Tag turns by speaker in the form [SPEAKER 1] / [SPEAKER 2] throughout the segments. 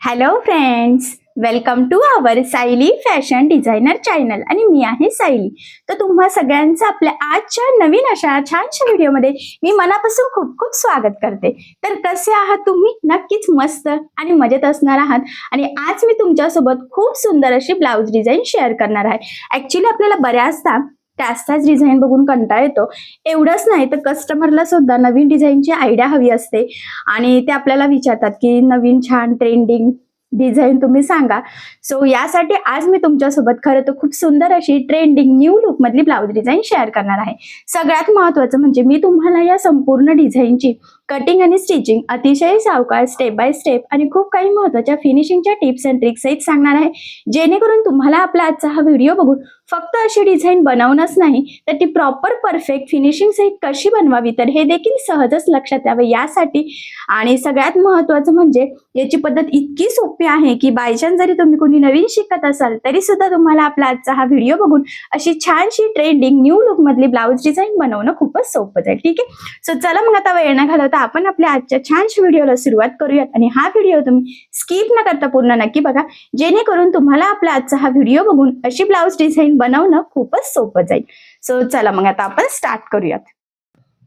[SPEAKER 1] Hello friends, welcome to our Sayali fashion designer channel आणि मी आहे सायली. तर तुम्हा सगळ्यांचं आपल्या आजच्या नवीन अशा छानशा व्हिडिओमध्ये मी मनापासून खूप खूप स्वागत करते. तर कसे आहात तुम्ही? नक्कीच मस्त आणि मजेत असणार आहात. आणि आज मी तुमच्यासोबत खूप सुंदर अशी ब्लाऊज डिझाईन शेअर करणार आहे. ऍक्च्युली आपल्याला बऱ्याचदा त्याच डिझाईन बघून कंटाळा येतो. एवढंच नाही तर कस्टमरला सुद्धा नवीन डिझाईनची आयडिया हवी असते आणि ते आपल्याला विचारतात की नवीन छान ट्रेंडिंग डिझाईन तुम्ही सांगा. सो यासाठी आज मी तुमच्यासोबत खरं तर खूप सुंदर अशी ट्रेंडिंग न्यू लुक मधली ब्लाऊज डिझाईन शेअर करणार आहे. सगळ्यात महत्वाचं म्हणजे मी तुम्हाला या संपूर्ण डिझाईनची कटिंग आणि स्टिचिंग अतिशय सावकाश स्टेप बाय स्टेप आणि खूप काही महत्वाच्या फिनिशिंगच्या टिप्स अँड ट्रिक्स सहित सांगणार आहे, जेणेकरून तुम्हाला आपला आजचा हा व्हिडिओ बघून फक्त अशी डिझाईन बनवणंच नाही तर ती प्रॉपर परफेक्ट फिनिशिंग सहित कशी बनवावी तर हे देखील सहजच लक्षात यावं यासाठी. आणि सगळ्यात महत्वाचं म्हणजे याची पद्धत इतकी सोपी आहे की बायचान्स जरी तुम्ही कोणी नवीन शिकत असाल तरी सुद्धा तुम्हाला आपला आजचा हा व्हिडिओ बघून अशी छानशी ट्रेंडिंग न्यू लुक मधली ब्लाऊज डिझाईन बनवणं खूपच सोपं जाईल. ठीक आहे, सो चला मग आता वेळ न घालवता आपण आपल्या आजच्या छानशा व्हिडिओला सुरुवात करूयात. आणि हा व्हिडिओ तुम्ही स्किप न करता पूर्ण नक्की बघा, जेणेकरून तुम्हाला आपला आजचा हा व्हिडिओ बघून अशी ब्लाऊज डिझाईन बनवणं खूपच सोपं जाईल. सो चला मग आता आपण स्टार्ट करूयात.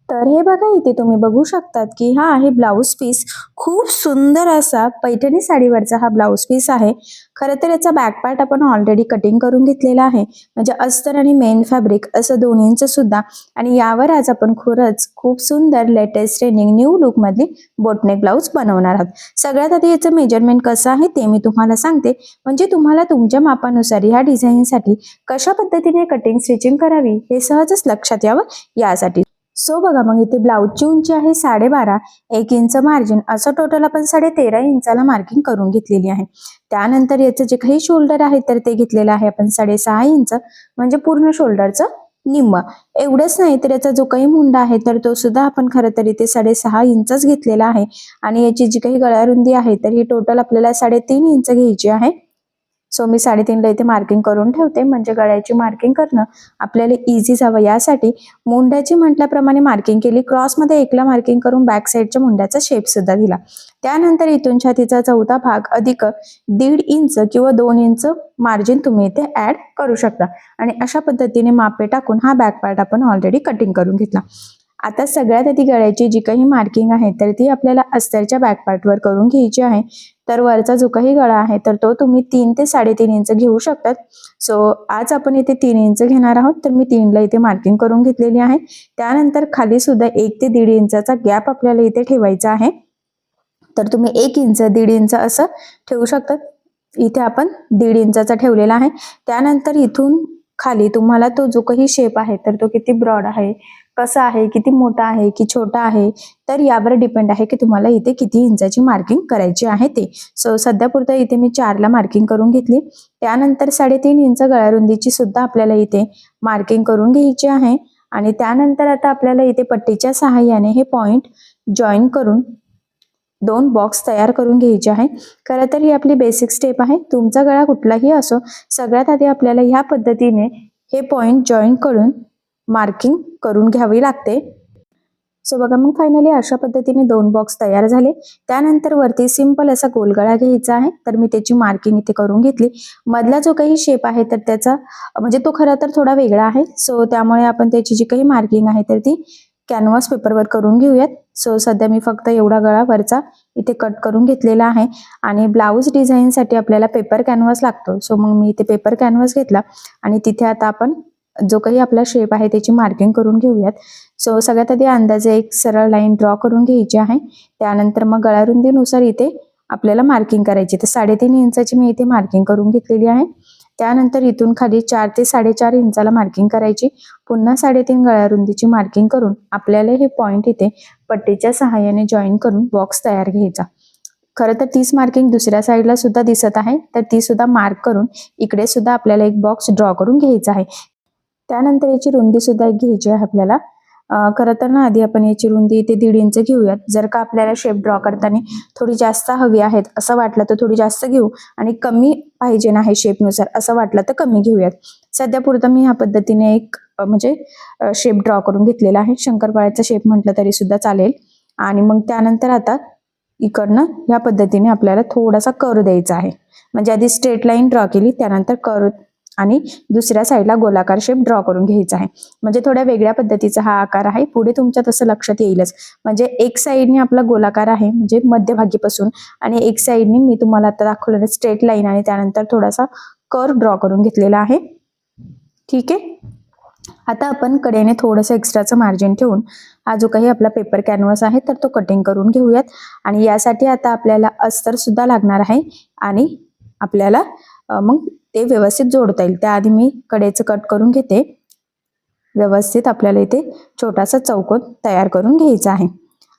[SPEAKER 2] तर हे बघा, इथे तुम्ही बघू शकतात की हा आहे ब्लाऊज पीस. खूप सुंदर असा पैठणी साडीवरचा हा ब्लाऊज पीस आहे. खरं तर याचा बॅक पार्ट आपण ऑलरेडी कटिंग करून घेतलेला आहे, म्हणजे अस्तर आणि मेन फॅब्रिक असं दोन्हींचं सुद्धा. आणि यावर आज आपण खरंच खूप सुंदर लेटेस्ट ट्रेंडिंग न्यू लुक मधली बोटनेक ब्लाऊज बनवणार आहोत. सगळ्यात आधी याचं मेजरमेंट कसं आहे ते मी तुम्हाला सांगते, म्हणजे तुम्हाला तुमच्या मापानुसार ह्या डिझाईनसाठी कशा पद्धतीने कटिंग स्टिचिंग करावी हे सहजच लक्षात यावं यासाठी. सो बघा, मग इथे ब्लाऊजची उंची आहे 12.5, 1 इंच मार्जिन, असं टोटल आपण 13.5 इंचाला मार्किंग करून घेतलेली आहे. त्यानंतर याचं जे काही शोल्डर आहे तर ते घेतलेलं आहे आपण 6.5 इंच, म्हणजे पूर्ण शोल्डरचं निम्म. एवढंच नाही तर याचा जो काही मुंडा आहे तर तो सुद्धा आपण खरं तर इथे 6.5 इंचच घेतलेला आहे. आणि याची जी काही गळारुंदी आहे तर ही टोटल आपल्याला 3.5 इंच घ्यायची आहे. सो मी 3.5ला इथे मार्किंग करून ठेवते, म्हणजे गळ्याची मार्किंग करणं आपल्याला इझी जावं यासाठी. मुंड्याची म्हटल्याप्रमाणे मार्किंग केली, क्रॉसमध्ये 1ला मार्किंग करून बॅक साईडच्या मुंड्याचा शेप सुद्धा दिला. त्यानंतर इथून छातीचा चौथा भाग अधिक 1.5 इंच किंवा 2 इंच मार्जिन तुम्ही इथे ऍड करू शकता. आणि अशा पद्धतीने मापे टाकून हा बॅक पार्ट आपण ऑलरेडी कटिंग करून घेतला. आता सगळ्यात आधी गळ्याची जी काही मार्किंग आहे तर ती आपल्याला अस्तरच्या बॅक पार्टवर करून घ्यायची आहे. तर वरचा जो काही गळा आहे तर तो तुम्ही 3 ते 3.5 इंच घेऊ शकतात. सो आज आपण इथे 3 इंच घेणार आहोत, तर मी 3ला इथे मार्किंग करून घेतलेली आहे. त्यानंतर खाली सुद्धा 1 ते 1.5 इंचाचा गॅप आपल्याला इथे ठेवायचा आहे. तर तुम्ही 1 इंच 1.5 इंच असं ठेवू शकतात. इथे आपण 1.5 इंचाचा ठेवलेला आहे. त्यानंतर इथून खाली तुम्हाला तो जो काही शेप आहे तर तो किती ब्रॉड आहे, कसा आहे, किती मोठा आहे की छोटा आहे, तर यावर डिपेंड आहे की तुम्हाला इथे किती इंचाची मार्किंग करायची आहे ते. सो सध्यापुरतं इथे मी 4ला मार्किंग करून घेतली. त्यानंतर 3.5 इंच गळारुंदीची सुद्धा आपल्याला इथे मार्किंग करून घ्यायची आहे. आणि त्यानंतर आता आपल्याला इथे पट्टीच्या सहाय्याने हे पॉइंट जॉईन करून 2 बॉक्स तयार करून घ्यायचे आहे. खरं तर ही आपली बेसिक स्टेप आहे, तुमचा गळा कुठलाही असो, सगळ्यात आधी आपल्याला ह्या पद्धतीने हे पॉइंट जॉईन करून मार्किंग करून घ्यावी लागते. सो बघा, मग फायनली अशा पद्धतीने 2 बॉक्स तयार झाले. त्यानंतर वरती सिंपल असा गोलगळा घ्यायचा आहे, तर मी त्याची मार्किंग इथे करून घेतली. मधला जो काही शेप आहे तर त्याचा म्हणजे तो खरं तर थोडा वेगळा आहे. सो त्यामुळे आपण त्याची जी काही मार्किंग आहे तर ती कॅनव्हास पेपरवर करून घेऊयात. सो सध्या मी फक्त एवढा गळा वरचा इथे कट करून घेतलेला आहे. आणि ब्लाऊज डिझाईनसाठी आपल्याला पेपर कॅनव्हास लागतो. सो मग मी इथे पेपर कॅनव्हास घेतला आणि तिथे आता आपण जो काही आपला शेप आहे त्याची मार्किंग करून घेऊयात. सो सगळ्यात आधी अंदाजे एक सरळ लाईन ड्रॉ करून घ्यायची आहे. त्यानंतर मग गळारुंदीनुसार इथे आपल्याला मार्किंग करायची. तर 3.5 इंचाची मी इथे मार्किंग करून घेतलेली आहे. त्यानंतर इथून खाली 4 ते 4.5 इंचाला मार्किंग करायची. पुन्हा 3.5 गळारुंदीची मार्किंग करून आपल्याला हे पॉइंट इथे पट्टीच्या सहाय्याने जॉईन करून बॉक्स तयार घ्यायचा. खरं तर तीच मार्किंग दुसऱ्या साईडला सुद्धा दिसत आहे, तर ती सुद्धा मार्क करून इकडे सुद्धा आपल्याला एक बॉक्स ड्रॉ करून घ्यायचा आहे. त्यानंतर याची रुंदी सुद्धा एक घ्यायची आहे आपल्याला. खरं तर ना आधी आपण याची रुंदी इथे 1.5 इंच घेऊयात. जर का आपल्याला शेप ड्रॉ करताना थोडी जास्त हवी आहेत असं वाटलं तर थोडी जास्त घेऊ, आणि कमी पाहिजे नाही शेपनुसार असं वाटलं तर कमी घेऊयात. सध्या पुरतं मी ह्या पद्धतीने एक म्हणजे शेप ड्रॉ करून घेतलेला आहे. शंकरपाळ्याचा शेप म्हटलं तरी सुद्धा चालेल. आणि मग त्यानंतर आता इकडनं ह्या पद्धतीने आपल्याला थोडासा कर्व द्यायचा आहे. म्हणजे आधी स्ट्रेट लाईन ड्रॉ केली, त्यानंतर कर्व आणि दुसऱ्या साईडला गोलाकार शेप ड्रॉ करून घ्यायचा आहे. म्हणजे थोड्या वेगळ्या पद्धतीचा हा आकार आहे. पुढे तुमच्या तसं लक्षात येईलच. म्हणजे एक साईडने आपला गोलाकार आहे म्हणजे मध्यभागीपासून, आणि एक साईडने मी तुम्हाला आता दाखवलेलं स्ट्रेट लाईन आणि त्यानंतर थोडासा कर्व ड्रॉ करून घेतलेला आहे. ठीक आहे. आता आपण कडेने थोडंसं एक्स्ट्राचं मार्जिन ठेवून हा जो काही आपला पेपर कॅनव्हास आहे तर तो कटिंग करून घेऊयात. आणि यासाठी आता आपल्याला अस्तर सुद्धा लागणार आहे आणि आपल्याला मग ते व्यवस्थित जोडता येईल. त्याआधी मी कडेचं कट करून घेते. व्यवस्थित आपल्याला इथे छोटासा चौकोन तयार करून घ्यायचा आहे.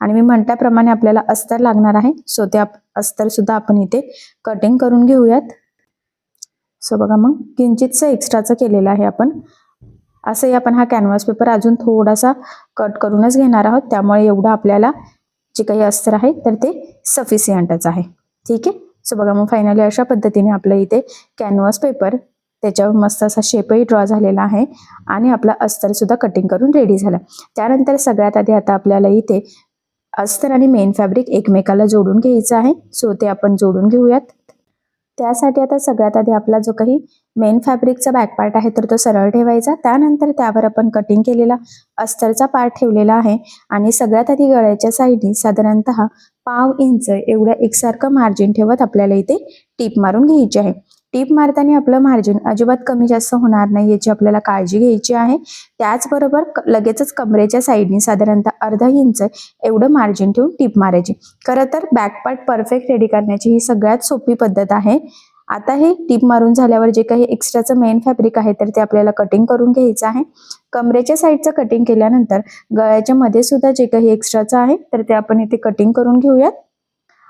[SPEAKER 2] आणि मी म्हटल्याप्रमाणे आपल्याला अस्तर लागणार आहे. सो ते अस्तर सुद्धा आपण इथे कटिंग करून घेऊयात. सो बघा, मग किंचितचं एक्स्ट्राचं केलेलं आहे आपण. असंही आपण हा कॅनव्हास पेपर अजून थोडासा कट करूनच घेणार आहोत. त्यामुळे एवढं आपल्याला जे काही अस्तर आहे तर ते सफिशियंटच आहे. ठीक आहे. सो बघा, मग फायनली अशा पद्धतीने आपलं इथे कॅनव्हास पेपर, त्याच्यावर मस्त असा शेपही ड्रॉ झालेला आहे आणि आपला अस्तर सुद्धा कटिंग करून रेडी झाला. त्यानंतर सगळ्यात आधी आता आपल्याला इथे अस्तर आणि मेन फॅब्रिक एकमेकाला जोडून घ्यायचं आहे. सो ते आपण जोडून घेऊयात. त्यासाठी आता सगळ्यात आधी आपला जो काही मेन फॅब्रिकचा बॅक पार्ट आहे तर तो सरळ ठेवायचा. त्यानंतर त्यावर आपण कटिंग केलेला अस्तरचा पार्ट ठेवलेला आहे आणि सगळ्यात आधी गळ्याच्या साईडने साधारणतः 1/2 इंच एवढं एकसारखं मार्जिन ठेवत आपल्याला इथे टिप मारून घ्यायची आहे. टिप मारताना आपलं मार्जिन अजिबात कमी जास्त होणार नाही याची आपल्याला काळजी घ्यायची आहे. त्याचबरोबर लगेचच कमरेच्या साईडने साधारणतः अर्धा इंच एवढं मार्जिन ठेवून टिप मारायची. खरं तर बॅक पार्ट परफेक्ट रेडी करण्याची ही सगळ्यात सोपी पद्धत आहे. आता हे टिप मारून झाल्यावर जे काही एक्स्ट्राचं मेन फॅब्रिक आहे तर ते आपल्याला कटिंग करून घ्यायचं आहे. कमरेच्या साईडचं कटिंग केल्यानंतर गळ्याच्या मध्ये सुद्धा जे काही एक्स्ट्राचं आहे तर ते आपण इथे कटिंग करून घेऊयात.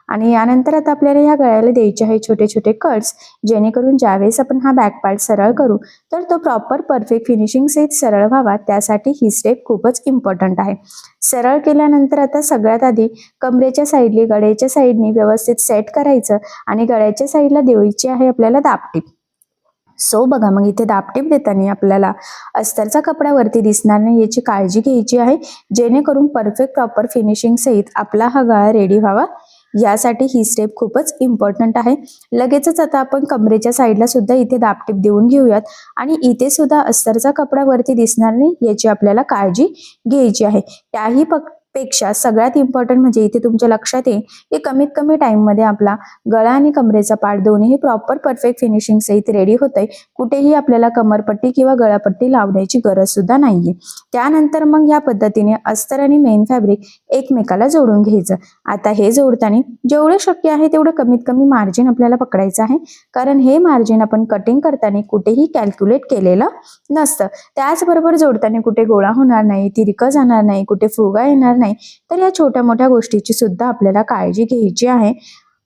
[SPEAKER 2] आणि यानंतर आता आपल्याला ह्या गळ्याला द्यायचे आहे छोटे छोटे कट्स, जेणेकरून ज्यावेळेस आपण हा बॅक पार्ट सरळ करू तर तो प्रॉपर परफेक्ट फिनिशिंग सहित सरळ व्हावा. त्यासाठी ही स्टेप खूपच इम्पॉर्टंट आहे. सरळ केल्यानंतर आता सगळ्यात आधी कमरेच्या साईडने, गळ्याच्या साईडने व्यवस्थित सेट करायचं आणि गळ्याच्या साईडला द्यायची आहे आपल्याला दाबटीप. सो बघा, मग इथे दाबटीप देताना आपल्याला अस्तरचा कपडा वरती दिसणार नाही याची काळजी घ्यायची आहे, जेणेकरून परफेक्ट प्रॉपर फिनिशिंग सहित आपला हा गळा रेडी व्हावा. यासाठी ही स्टेप खूपच इम्पॉर्टंट आहे. लगेचच आता आपण कमरेच्या साईडला सुद्धा इथे दाबटीप देऊन घेऊयात आणि इथे सुद्धा अस्तरचा कपडा वरती दिसणार नाही याची आपल्याला काळजी घ्यायची आहे. त्याही पेक्षा सगळ्यात इम्पॉर्टंट म्हणजे इथे तुमच्या लक्षात येईल की कमीत कमी टाइममध्ये आपला गळा आणि कमरेचा पार्ट दोन्ही प्रॉपर परफेक्ट फिनिशिंग सहित रेडी होतंय. कुठेही आपल्याला कमरपट्टी किंवा गळापट्टी लावण्याची गरज सुद्धा नाहीये. त्यानंतर मग या पद्धतीने अस्तर आणि मेन फॅब्रिक एकमेकाला जोडून घ्यायचं. आता हे जोडताना जेवढं शक्य आहे तेवढं कमीत कमी मार्जिन आपल्याला पकडायचं आहे, कारण हे मार्जिन आपण कटिंग करताना कुठेही कॅल्क्युलेट केलेलं नसतं. त्याचबरोबर जोडताना कुठे गोळा होणार नाही, तिरकं जाणार नाही, कुठे फुगा येणार नाही. तर या छोट्या मोठ्या गोष्टीची सुद्धा आपल्याला काळजी घ्यायची आहे.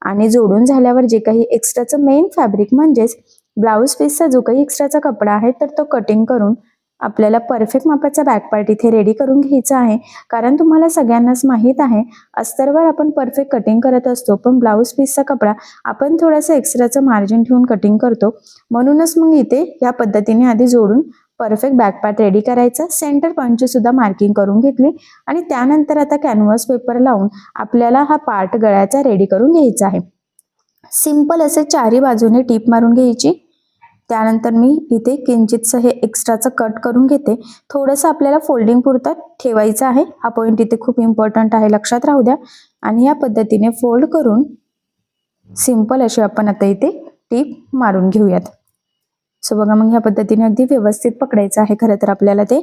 [SPEAKER 2] आणि जोडून झाल्यावर जे काही एक्स्ट्राचं मेन फॅब्रिक म्हणजेच ब्लाऊज पीसचा जो काही एक्स्ट्राचा कपडा आहे तर तो कटिंग करून आपल्याला परफेक्ट मापाचा बॅक पार्ट इथे रेडी करून घ्यायचा आहे. कारण तुम्हाला सगळ्यांनाच माहीत आहे अस्तरवर आपण परफेक्ट कटिंग करत असतो, पण ब्लाऊज पीसचा कपडा आपण थोडंसं एक्स्ट्राचं मार्जिन ठेवून कटिंग करतो. म्हणूनच मग इथे या पद्धतीने आधी जोडून परफेक्ट बॅक पार्ट रेडी करायचा. सेंटर पॉईंटची सुद्धा मार्किंग करून घेतली आणि त्यानंतर आता कॅनव्हास पेपर लावून आपल्याला हा पार्ट गळ्याचा रेडी करून घ्यायचा आहे. सिंपल असे चारी बाजूने टीप मारून घ्यायची. त्यानंतर मी इथे किंचितचं हे एक्स्ट्राचं कट करून घेते. थोडंसं आपल्याला फोल्डिंग पुरतं ठेवायचं आहे. हा पॉईंट इथे खूप इम्पॉर्टंट आहे, लक्षात राहू द्या. आणि या पद्धतीने फोल्ड करून सिंपल अशी आपण आता इथे टीप मारून घेऊयात. सो बघा, मग ह्या पद्धतीने अगदी व्यवस्थित पकडायचं आहे खरं तर आपल्याला ते,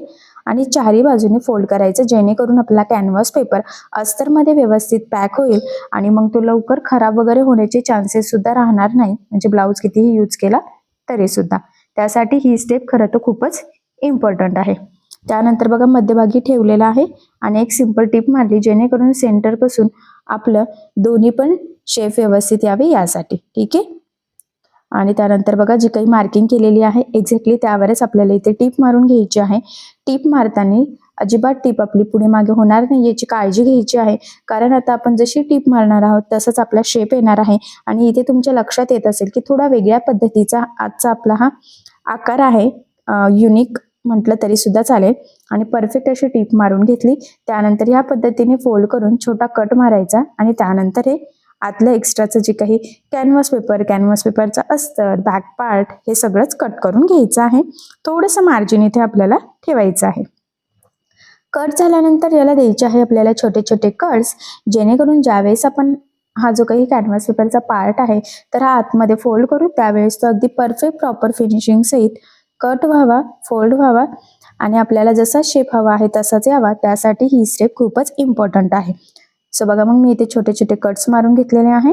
[SPEAKER 2] आणि चारी बाजूने फोल्ड करायचं, जेणेकरून आपला कॅनव्हास पेपर अस्तरमध्ये व्यवस्थित पॅक होईल आणि मग तो लवकर खराब वगैरे होण्याचे चान्सेस सुद्धा राहणार नाही, म्हणजे ब्लाऊज कितीही यूज केला तरी सुद्धा. त्यासाठी ही स्टेप खरं तर खूपच इम्पॉर्टंट आहे. त्यानंतर बघा, मध्यभागी ठेवलेला आहे आणि एक सिंपल टिप मारली, जेणेकरून सेंटरपासून आपलं दोन्ही पण शेप व्यवस्थित यावे यासाठी. ठीक आहे. आणि त्यानंतर बघा, जी काही मार्किंग केलेली आहे एक्झॅक्टली त्यावरच आपल्याला इथे टीप मारून घ्यायची आहे. टीप मारताना अजिबात टीप आपली पुढे मागे होणार नाही याची काळजी घ्यायची आहे, कारण आता आपण जशी टीप मारणार आहोत तसंच आपला शेप येणार आहे. आणि इथे तुमच्या लक्षात येत असेल की थोडा वेगळ्या पद्धतीचा आजचा आपला हा आकार आहे, युनिक म्हटलं तरी सुद्धा चालेल आणि परफेक्ट अशी टीप मारून घेतली. त्यानंतर ह्या पद्धतीने फोल्ड करून छोटा कट मारायचा आणि त्यानंतर हे आतलं एक्स्ट्राचं जे काही कॅनव्हास पेपरचं अस्तर, बॅक पार्ट हे सगळंच कट करून घ्यायचं आहे. थोडंसं मार्जिन इथे आपल्याला ठेवायचं आहे. कट झाल्यानंतर याला द्यायचे आहे आपल्याला छोटे छोटे कट्स, जेणेकरून ज्यावेळेस आपण हा जो काही कॅनव्हास पेपरचा पार्ट आहे तर हा आतमध्ये फोल्ड करू त्यावेळेस तो अगदी परफेक्ट प्रॉपर फिनिशिंग सहित कट व्हावा, फोल्ड व्हावा आणि आपल्याला जसा शेप हवा आहे तसाच यावा, त्यासाठी ही स्टेप खूपच इम्पॉर्टंट आहे. सो बघा मग मी इथे छोटे छोटे कट्स मारून घेतलेले आहे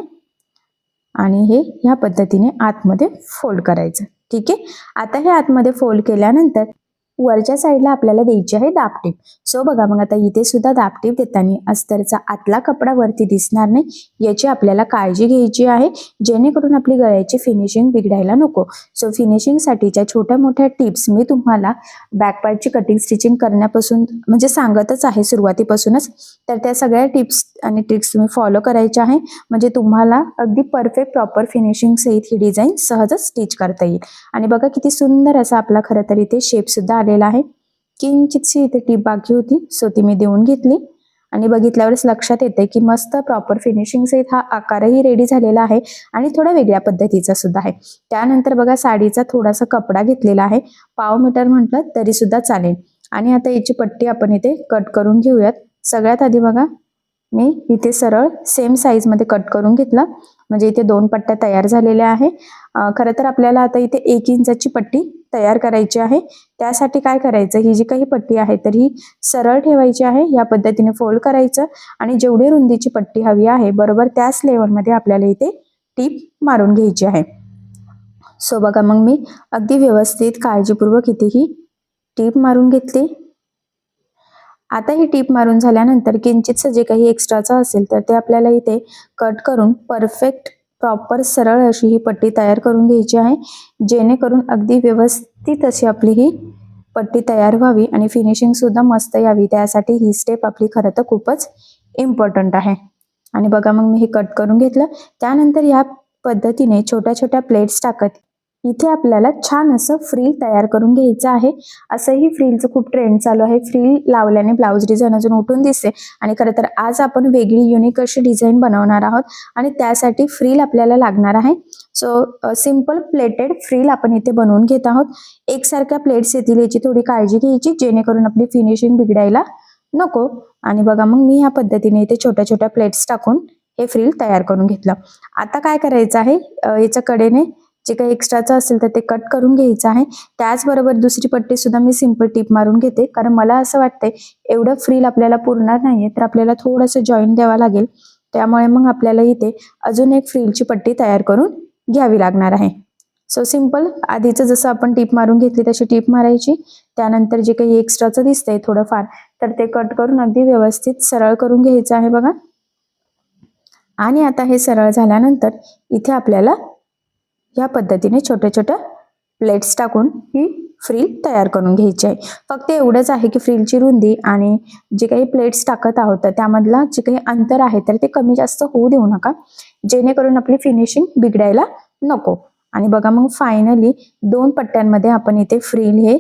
[SPEAKER 2] आणि हे ह्या पद्धतीने आतमध्ये फोल्ड करायचं. ठीक आहे. आता हे आतमध्ये फोल्ड केल्यानंतर वरच्या साईडला आपल्याला द्यायची आहे दाबटीप. सो बघा मग आता इथे सुद्धा दाबटीप देताना अस्तरचा आतला कपडा वरती दिसणार नाही याची आपल्याला काळजी घ्यायची आहे, जेणेकरून आपली गळ्याची फिनिशिंग बिघडायला नको. सो फिनिशिंगसाठीच्या छोट्या मोठ्या टिप्स मी तुम्हाला बॅकपार्टची कटिंग स्टिचिंग करण्यापासून म्हणजे सांगतच आहे सुरुवातीपासूनच. तर त्या सगळ्या टिप्स आणि ट्रिक्स तुम्ही फॉलो करायच्या आहे, म्हणजे तुम्हाला अगदी परफेक्ट प्रॉपर फिनिशिंग सहित ही डिझाईन सहजच स्टिच करता येईल. आणि बघा किती सुंदर असा आपला खरं तर इथे शेप सुद्धा आलेला आहे. किंचितशी इथे टीप बाकी होती, सो ती मी देऊन घेतली आणि बघितल्यावरच लक्षात येते की मस्त प्रॉपर फिनिशिंग सहित हा आकारही रेडी झालेला आहे आणि थोड्या वेगळ्या पद्धतीचा सुद्धा आहे. त्यानंतर बघा साडीचा थोडासा कपडा घेतलेला आहे, 1/2 मीटर म्हटलं तरी सुद्धा चालेल. आणि आता याची पट्टी आपण इथे कट करून घेऊयात. सगळ्यात आधी बघा मी इथे सरळ सेम साईज मध्ये कट करून घेतला, म्हणजे इथे 2 पट्ट्या तयार झालेल्या आहे. खरं तर आपल्याला आता इथे 1 इंचाची पट्टी तयार करायची आहे. त्यासाठी काय करायचं, ही जी काही पट्टी आहे तर ही सरळ ठेवायची आहे, या पद्धतीने फोल्ड करायचं आणि जेवढी रुंदीची पट्टी हवी आहे बरोबर त्याच लेवलमध्ये आपल्याला इथे टीप मारून घ्यायची आहे. सो बघा मग मी अगदी व्यवस्थित काळजीपूर्वक इथे ही टीप मारून घेतली. आता ही टीप मारून झाल्यानंतर किंचितचं जे काही एक्स्ट्राचं असेल तर ते आपल्याला इथे कट करून परफेक्ट प्रॉपर सरळ अशी ही पट्टी तयार करून घ्यायची आहे, जेणेकरून अगदी व्यवस्थित अशी आपली ही पट्टी तयार व्हावी आणि फिनिशिंग सुद्धा मस्त यावी. त्यासाठी ही स्टेप आपली खरं तर खूपच इम्पॉर्टंट आहे. आणि बघा मग मी हे कट करून घेतलं. त्यानंतर या पद्धतीने छोट्या छोट्या प्लेट्स टाकत इथे आपल्याला छान असं फ्रिल तयार करून घ्यायचं आहे. असंही फ्रिलचं खूप ट्रेंड चालू आहे. फ्रिल लावल्याने ब्लाऊज डिझाईन अजून उठून दिसते आणि खरं तर आज आपण वेगळी युनिक अशी डिझाईन बनवणार आहोत आणि त्यासाठी फ्रिल आपल्याला लागणार आहे. सो सिंपल प्लेटेड फ्रिल आपण इथे बनवून घेत आहोत. एकसारख्या प्लेट्स येतील याची थोडी काळजी घ्यायची, जेणेकरून आपली फिनिशिंग बिघडायला नको. आणि बघा मग मी ह्या पद्धतीने इथे छोट्या छोट्या प्लेट्स टाकून हे फ्रिल तयार करून घेतलं. आता काय करायचं आहे, याच्या कडेने जे काही एक्स्ट्राचं असेल तर ते कट करून घ्यायचं आहे. त्याचबरोबर दुसरी पट्टी सुद्धा मी सिंपल टीप मारून घेते, कारण मला असं वाटतंय एवढं फ्रिल आपल्याला पुरणार नाहीये, तर आपल्याला थोडंसं जॉईंट द्यावा लागेल. त्यामुळे मग आपल्याला इथे अजून एक फ्रिलची पट्टी तयार करून घ्यावी लागणार आहे. सो सिंपल आधीचं जसं आपण टीप मारून घेतली तशी टीप मारायची. त्यानंतर जे काही एक्स्ट्राचं दिसतंय थोडंफार तर ते कट करून अगदी व्यवस्थित सरळ करून घ्यायचं आहे बघा. आणि आता हे सरळ झाल्यानंतर इथे आपल्याला या पद्धतीने छोट्या छोट्या प्लेट्स टाकून ही फ्रिल तयार करून घ्यायची आहे. फक्त एवढंच आहे की फ्रिलची रुंदी आणि जे काही प्लेट्स टाकत आहोत त्यामधला जे काही अंतर आहे तर ते कमी जास्त होऊ देऊ नका, जेणेकरून आपली फिनिशिंग बिघडायला नको. आणि बघा मग फायनली 2 पट्ट्यांमध्ये आपण इथे फ्रिल हे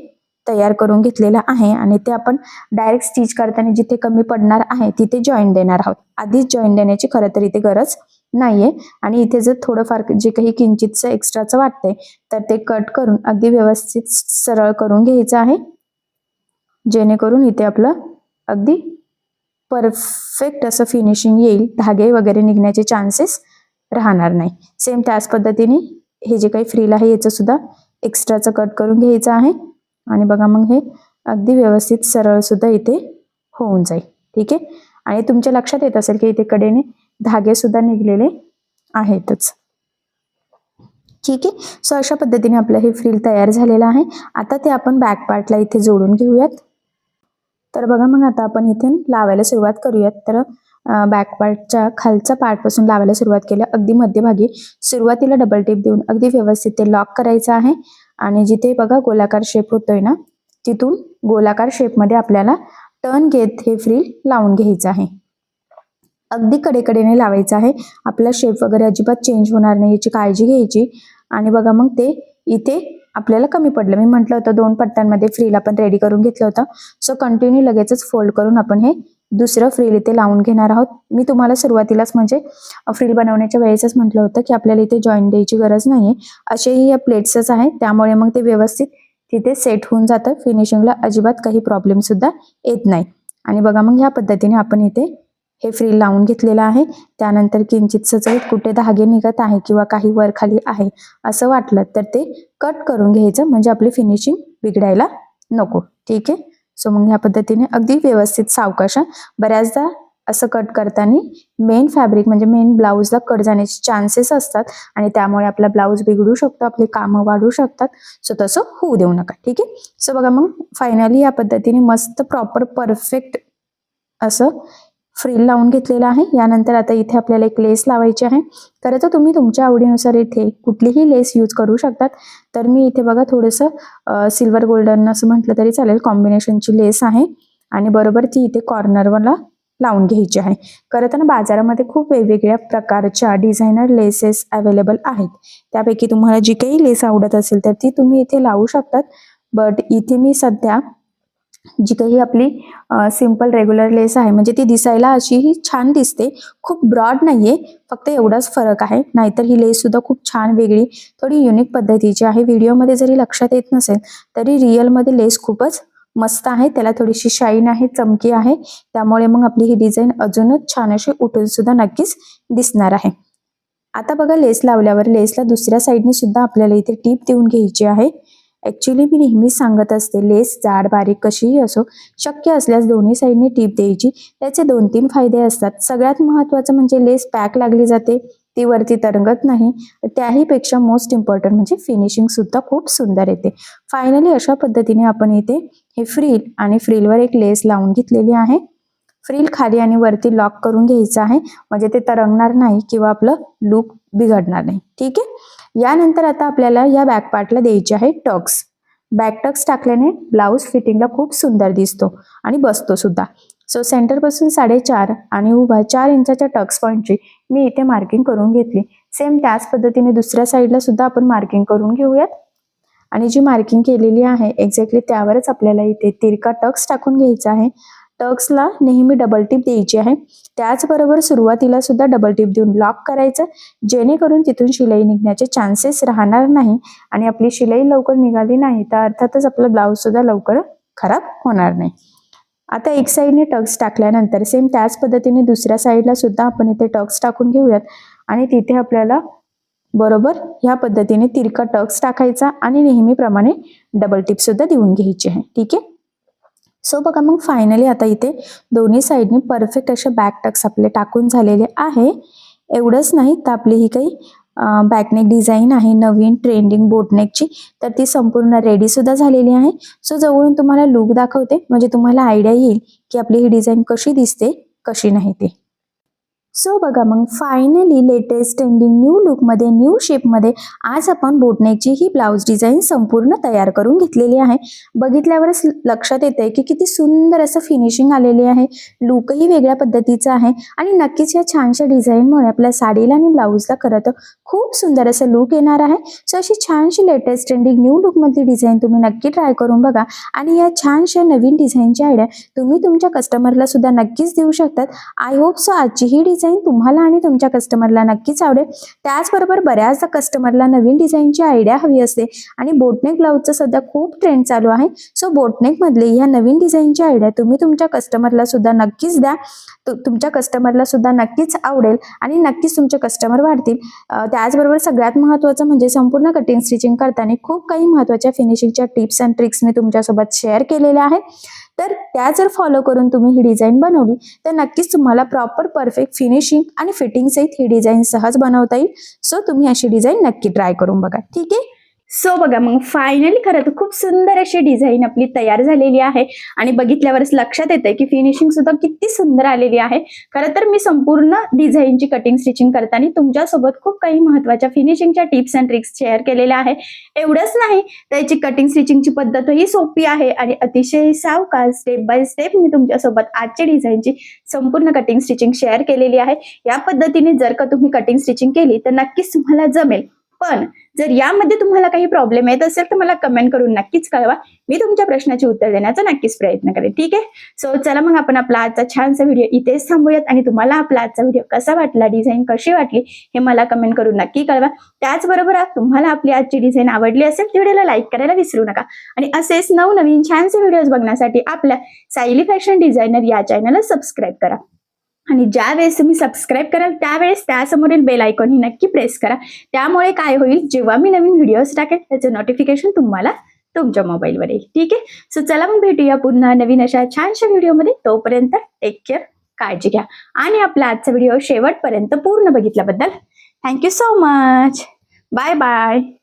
[SPEAKER 2] तयार करून घेतलेलं आहे आणि ते आपण डायरेक्ट स्टिच करताना जिथे कमी पडणार आहे तिथे जॉईंट देणार आहोत. आधीच जॉईंट देण्याची खरं तर इथे गरज नाहीये. आणि इथे जर थोडंफार जे काही किंचितचं एक्स्ट्राचं वाटतंय तर ते कट करून अगदी व्यवस्थित सरळ करून घ्यायचं आहे, जेणेकरून इथे आपलं अगदी परफेक्ट असं फिनिशिंग येईल, धागे वगैरे निघण्याचे चान्सेस राहणार नाही. सेम त्याच पद्धतीने हे जे काही फ्रिल आहे याचं सुद्धा एक्स्ट्राचं कट करून घ्यायचं आहे आणि बघा मग हे अगदी व्यवस्थित सरळ सुद्धा इथे होऊन जाईल. ठीक आहे. आणि तुमच्या लक्षात येत असेल की इथे कडेने धागे सुद्धा निघलेले आहेतच. ठीक आहे. सो अशा पद्धतीने आपलं हे फ्रिल तयार झालेलं आहे. आता ते आपण बॅक पार्टला इथे जोडून घेऊयात. तर बघा मग आता आपण इथे लावायला सुरुवात करूयात. तर बॅक पार्टच्या खालच्या पार्ट पासून लावायला सुरुवात केली. अगदी मध्यभागी सुरुवातीला डबल टिप देऊन अगदी व्यवस्थित ते लॉक करायचं आहे आणि जिथे बघा गोलाकार शेप होतोय ना तिथून गोलाकार शेपमध्ये आपल्याला टर्न घेत हे फ्रिल लावून घ्यायचं आहे. अगदी कडेकडेने लावायचं आहे, आपला शेप वगैरे अजिबात चेंज होणार नाही याची काळजी घ्यायची. आणि बघा मग ते इथे आपल्याला कमी पडलं. मी म्हटलं होतं 2 पट्ट्यांमध्ये फ्रील आपण रेडी करून घेतलं होतं. सो कंटिन्यू लगेचच फोल्ड करून आपण हे दुसरं फ्रील इथे लावून घेणार आहोत. मी तुम्हाला सुरुवातीलाच म्हणजे फ्रील बनवण्याच्या वेळेसच म्हटलं होतं की आपल्याला इथे जॉईंट द्यायची गरज नाहीये. असेही या प्लेट्सच आहेत, त्यामुळे मग ते व्यवस्थित तिथे सेट होऊन जातं. फिनिशिंगला अजिबात काही प्रॉब्लेम सुद्धा येत नाही. आणि बघा मग ह्या पद्धतीने आपण इथे हे फ्रील लावून घेतलेलं आहे. त्यानंतर किंचित सचईत कुठे धागे निघत आहे किंवा काही वर खाली आहे असं वाटलं तर ते कट करून घ्यायचं, म्हणजे आपली फिनिशिंग बिघडायला नको. ठीक आहे. सो मग ह्या पद्धतीने अगदी व्यवस्थित सावकाश, बऱ्याचदा असं कट करताना मेन फॅब्रिक म्हणजे मेन ब्लाऊजला कट जाण्याचे चान्सेस असतात आणि त्यामुळे आपला ब्लाऊज बिघडू शकतो, आपली कामं वाढू शकतात. सो तसं होऊ देऊ नका. ठीक आहे. सो बघा मग फायनली या पद्धतीने मस्त प्रॉपर परफेक्ट असं फ्रील लावून घेतलेलं आहे. यानंतर आता इथे आपल्याला एक लेस लावायची आहे. खरं तर तुम्ही तुमच्या आवडीनुसार इथे कुठलीही लेस यूज करू शकतात. तर मी इथे बघा थोडंसं सिल्वर गोल्डन असं म्हटलं तरी चालेल, कॉम्बिनेशनची लेस आहे आणि बरोबर ती इथे कॉर्नरला लावून घ्यायची आहे. खरं तर बाजारामध्ये खूप वेगवेगळ्या प्रकारच्या डिझायनर लेसेस अवेलेबल आहेत. त्यापैकी तुम्हाला जी काही लेस आवडत असेल तर ती तुम्ही इथे लावू शकतात. बट इथे मी सध्या जी काही आपली सिंपल रेग्युलर लेस आहे, म्हणजे ती दिसायला अशीही छान दिसते, खूप ब्रॉड नाहीये, फक्त एवढाच फरक आहे. नाहीतर ही लेस सुद्धा खूप छान वेगळी थोडी युनिक पद्धतीची आहे. व्हिडिओमध्ये जरी लक्षात येत नसेल तरी रिअलमध्ये लेस खूपच मस्त आहे. त्याला थोडीशी शाईन आहे, चमकी आहे, त्यामुळे मग आपली ही डिझाईन अजूनच छान अशी उठून सुद्धा नक्कीच दिसणार आहे. आता बघा लेस लावल्यावर लेसला दुसऱ्या साईडने सुद्धा आपल्याला इथे टीप देऊन घ्यायची आहे. ऍक्च्युली मी नेहमीच सांगत असते, लेस जाड बारीक कशीही असो, शक्य असल्यास दोन्ही साईडने टीप द्यायची. त्याचे 2-3 फायदे असतात. सगळ्यात महत्त्वाचं म्हणजे लेस पॅक लागली जाते, ती वरती तरंगत नाही. त्याहीपेक्षा मोस्ट इम्पॉर्टंट म्हणजे फिनिशिंग सुद्धा खूप सुंदर येते. फायनली अशा पद्धतीने आपण इथे हे फ्रील आणि फ्रीलवर एक लेस लावून घेतलेली आहे. फ्रील खाली आणि वरती लॉक करून घ्यायचं आहे, म्हणजे ते तरंगणार नाही किंवा आपलं लुक बिघडणार नाही. ठीक आहे. यानंतर आता आपल्याला या बॅक पार्टला द्यायचे आहे टक्स. बॅक टक्स टाकल्याने ब्लाऊज फिटिंगला खूप सुंदर दिसतो आणि बसतो सुद्धा. सो सेंटरपासून 4.5 आणि उभा 4 इंचाच्या टक्स पॉईंटची मी इथे मार्किंग करून घेतली. सेम त्याच पद्धतीने दुसऱ्या साईडला सुद्धा आपण मार्किंग करून घेऊयात. आणि जी मार्किंग केलेली आहे एक्झॅक्टली त्यावरच आपल्याला इथे तिरका टक्स टाकून घ्यायचा आहे. टक्सला नेहमी डबल टिप द्यायची आहे. त्याचबरोबर सुरुवातीला सुद्धा डबल टिप देऊन लॉक करायचं, जेणेकरून तिथून शिलाई निघण्याचे चान्सेस राहणार नाही. आणि आपली शिलाई लवकर निघाली नाही तर अर्थातच आपला ब्लाऊज सुद्धा लवकर खराब होणार नाही. आता एक साईडने टक्स टाकल्यानंतर सेम त्याच पद्धतीने दुसऱ्या साईडला सुद्धा आपण इथे टक्स टाकून घेऊयात आणि तिथे आपल्याला बरोबर ह्या पद्धतीने तिरका टक्स टाकायचा आणि नेहमीप्रमाणे डबल टिप सुद्धा देऊन घ्यायची आहे. ठीक आहे. सो बघा मग फायनली आता इथे दोन्ही साईडने परफेक्ट असे बॅक टक्स आपले टाकून झालेले आहे. एवढंच नाही तर आपली ही काही बॅकनेक डिझाईन आहे नवीन ट्रेंडिंग बोटनेकची, तर ती संपूर्ण रेडी सुद्धा झालेली आहे. सो जवळून तुम्हाला लुक दाखवते, म्हणजे तुम्हाला आयडिया येईल की आपली ही डिझाईन कशी दिसते कशी नाही ते. सो बघा मग फायनली लेटेस्ट ट्रेंडिंग न्यू लुकमध्ये न्यू शेपमध्ये आज आपण बोटनेकची ही ब्लाऊज डिझाईन संपूर्ण तयार करून घेतलेली आहे. बघितल्यावरच लक्षात येते की किती सुंदर असं फिनिशिंग आलेली आहे. लुकही वेगळ्या पद्धतीचा आहे आणि नक्कीच या छानशा डिझाईनमुळे आपल्या साडीला आणि ब्लाऊजला खरं तर खूप सुंदर असं लुक येणार आहे. सो अशी छानशी लेटेस्ट ट्रेंडिंग न्यू लुकमधली डिझाईन तुम्ही नक्की ट्राय करून बघा आणि या छानशा नवीन डिझाईनची आयडिया तुम्ही तुमच्या कस्टमरला सुद्धा नक्कीच देऊ शकतात. आय होप सो आजची ही डिझाईन तुम्हाला आणि तुमच्या कस्टमरला नक्कीच आवडेल. त्याचबरोबर बऱ्याचदा कस्टमरला नवीन डिझाईनची आयडिया हवी असते आणि बोटनेक ब्लाऊजचा सध्या खूप ट्रेंड चालू आहे. सो बोटनेक मधले ह्या नवीन डिझाईनची आयडिया तुम्ही तुमच्या कस्टमरला सुद्धा नक्कीच द्या. तुमच्या कस्टमरला सुद्धा नक्कीच आवडेल आणि नक्कीच तुमचे कस्टमर वाढतील. त्याचबरोबर सगळ्यात महत्त्वाचं म्हणजे संपूर्ण कटिंग स्टिचिंग करताना खूप काही महत्त्वाच्या फिनिशिंगच्या टिप्स अँड ट्रिक्स मी तुमच्यासोबत शेअर केलेल्या आहेत. तर त्या जर फॉलो करून तुम्ही ही डिझाईन बनवली तर नक्कीच तुम्हाला प्रॉपर परफेक्ट फिनिशिंग आणि फिटिंग सहित ही डिझाईन सहज बनवता येईल. सो तुम्ही अशी डिझाईन नक्की ट्राय करून बघा. ठीक आहे.
[SPEAKER 1] सो बघा मग फायनली खरं तर खूप सुंदर अशी डिझाईन आपली तयार झालेली आहे आणि बघितल्यावरच लक्षात येते की फिनिशिंग सुद्धा किती सुंदर आलेली आहे. खरं तर मी संपूर्ण डिझाईनची कटिंग स्टिचिंग करताना तुमच्यासोबत खूप काही महत्त्वाच्या फिनिशिंगच्या टिप्स अँड ट्रिक्स शेअर केलेल्या आहे. एवढंच नाही, त्याची कटिंग स्टिचिंगची पद्धतही सोपी आहे आणि अतिशय सावकाश स्टेप बाय स्टेप मी तुमच्यासोबत आजच्या डिझाईनची संपूर्ण कटिंग स्टिचिंग शेअर केलेली आहे. या पद्धतीने जर का तुम्ही कटिंग स्टिचिंग केली तर नक्कीच तुम्हाला जमेल. पण जर यामध्ये तुम्हाला काही प्रॉब्लेम येत असेल तर मला कमेंट करून नक्कीच कळवा. मी तुमच्या प्रश्नाचे उत्तर देण्याचा नक्कीच प्रयत्न करेन. ठीक आहे. सो चला मग आपण आपला आजचा छानसा व्हिडिओ इथेच थांबूयात आणि तुम्हाला आपला आजचा व्हिडिओ कसा वाटला, डिझाईन कशी वाटली हे मला कमेंट करून नक्की कळवा. त्याचबरोबर तुम्हाला आपली आजची डिझाईन आवडली असेल तर व्हिडिओला लाईक करायला विसरू नका आणि असेच नवनवीन छानसे व्हिडिओज बघण्यासाठी आपल्या सायली फॅशन डिझायनर या चॅनलला सबस्क्राईब करा. आणि ज्या वेळेस तुम्ही सबस्क्राईब कराल त्यावेळेस त्यासमोरील बेल आयकॉन ही नक्की प्रेस करा. त्यामुळे काय होईल, जेव्हा मी नवीन व्हिडिओज टाकेल त्याचं नोटिफिकेशन तुम्हाला तुमच्या मोबाईलवर येईल. ठीक आहे. सो चला मग भेटूया पुन्हा नवीन अशा छानशा व्हिडिओमध्ये. तोपर्यंत टेक केअर, काळजी घ्या आणि आपला आजचा व्हिडिओ शेवटपर्यंत पूर्ण बघितल्याबद्दल thank you so much. Bye bye.